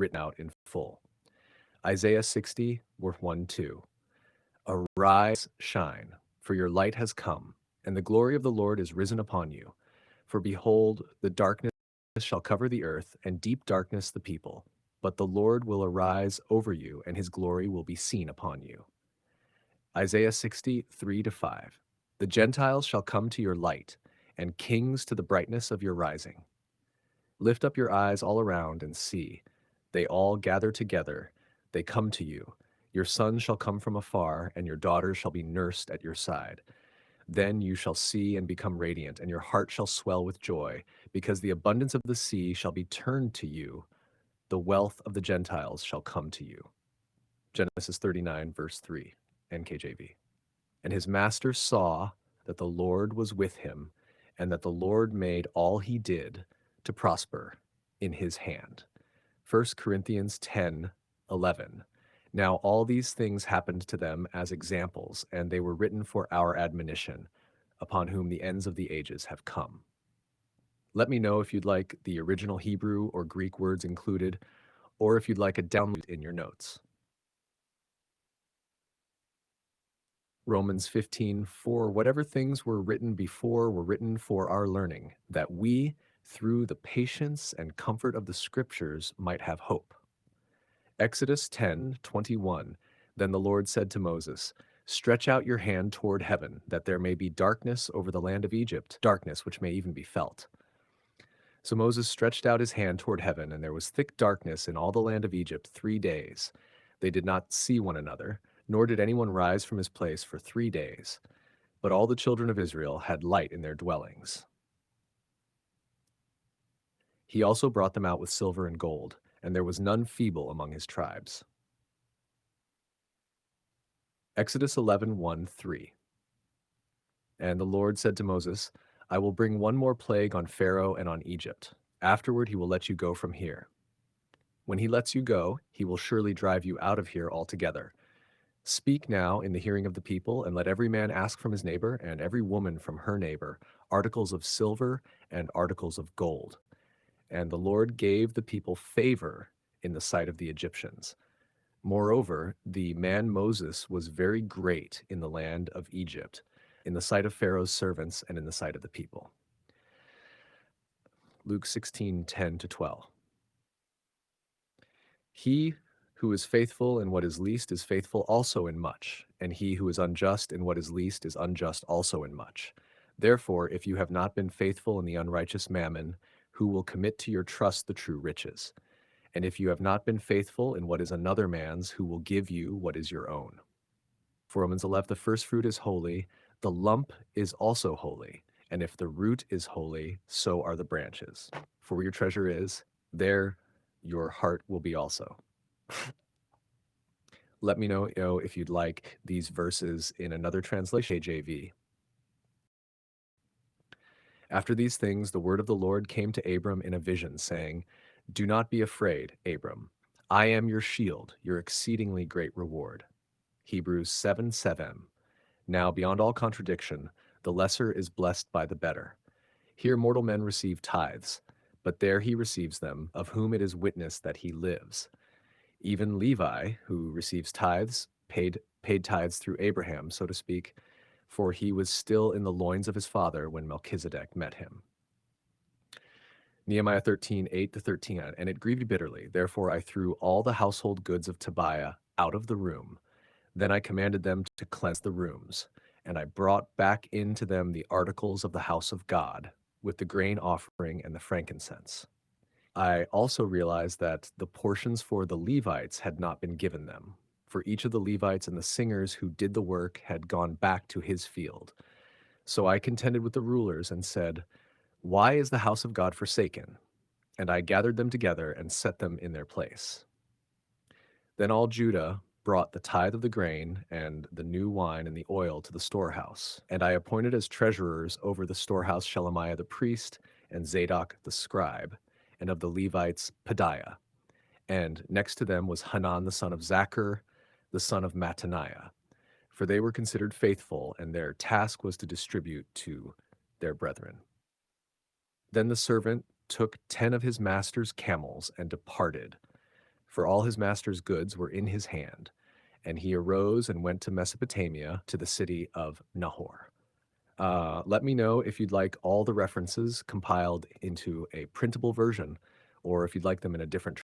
written out in full. Isaiah 60, verse 1-2. Arise, shine, for your light has come, and the glory of the Lord is risen upon you. For behold, the darkness shall cover the earth, and deep darkness the people. But the Lord will arise over you, and his glory will be seen upon you. Isaiah 60, 3-5. The Gentiles shall come to your light, and kings to the brightness of your rising. Lift up your eyes all around and see. They all gather together. They come to you. Your sons shall come from afar, and your daughters shall be nursed at your side. Then you shall see and become radiant, and your heart shall swell with joy, because the abundance of the sea shall be turned to you. The wealth of the Gentiles shall come to you. Genesis 39, verse 3, NKJV. And his master saw that the Lord was with him, and that the Lord made all he did to prosper in his hand. 1 Corinthians 10:11. Now all these things happened to them as examples, and they were written for our admonition, upon whom the ends of the ages have come. Let me know if you'd like the original Hebrew or Greek words included, or if you'd like a download in your notes. Romans 15:4. Whatever things were written before were written for our learning, that we, through the patience and comfort of the Scriptures, might have hope. Exodus 10:21. Then the Lord said to Moses, stretch out your hand toward heaven, that there may be darkness over the land of Egypt, darkness which may even be felt. So Moses stretched out his hand toward heaven, and there was thick darkness in all the land of Egypt 3 days. They did not see one another, nor did anyone rise from his place for 3 days. But all the children of Israel had light in their dwellings. He also brought them out with silver and gold, and there was none feeble among his tribes. Exodus 11:1-3. And the Lord said to Moses, I will bring one more plague on Pharaoh and on Egypt. Afterward he will let you go from here. When he lets you go, he will surely drive you out of here altogether. Speak now in the hearing of the people, and let every man ask from his neighbor, and every woman from her neighbor, articles of silver and articles of gold. And the Lord gave the people favor in the sight of the Egyptians. Moreover, the man Moses was very great in the land of Egypt, in the sight of Pharaoh's servants and in the sight of the people. Luke 16:10-12. He who is faithful in what is least is faithful also in much, and he who is unjust in what is least is unjust also in much. Therefore, if you have not been faithful in the unrighteous mammon, who will commit to your trust the true riches? And if you have not been faithful in what is another man's, who will give you what is your own? For Romans 11, the first fruit is holy, the lump is also holy, and if the root is holy, so are the branches. For where your treasure is, there your heart will be also. Let me know if you'd like these verses in another translation, KJV. After these things, the word of the Lord came to Abram in a vision, saying, do not be afraid, Abram. I am your shield, your exceedingly great reward. Hebrews 7:7. Now, beyond all contradiction, the lesser is blessed by the better. Here mortal men receive tithes, but there he receives them, of whom it is witnessed that he lives. Even Levi, who receives tithes, paid tithes through Abraham, so to speak, for he was still in the loins of his father when Melchizedek met him. Nehemiah 13:8-13. And it grieved me bitterly. Therefore I threw all the household goods of Tobiah out of the room. Then I commanded them to cleanse the rooms, and I brought back into them the articles of the house of God, with the grain offering and the frankincense. I also realized that the portions for the Levites had not been given them, for each of the Levites and the singers who did the work had gone back to his field. So I contended with the rulers and said, why is the house of God forsaken? And I gathered them together and set them in their place. Then all Judah brought the tithe of the grain and the new wine and the oil to the storehouse. And I appointed as treasurers over the storehouse Shelemiah the priest and Zadok the scribe, and of the Levites Pedaiah. And next to them was Hanan the son of Zaccur, the son of Mattaniah. For they were considered faithful, and their task was to distribute to their brethren. Then the servant took 10 of his master's camels and departed. for all his master's goods were in his hand. And he arose and went to Mesopotamia, to the city of Nahor. Let me know if you'd like all the references compiled into a printable version, or if you'd like them in a different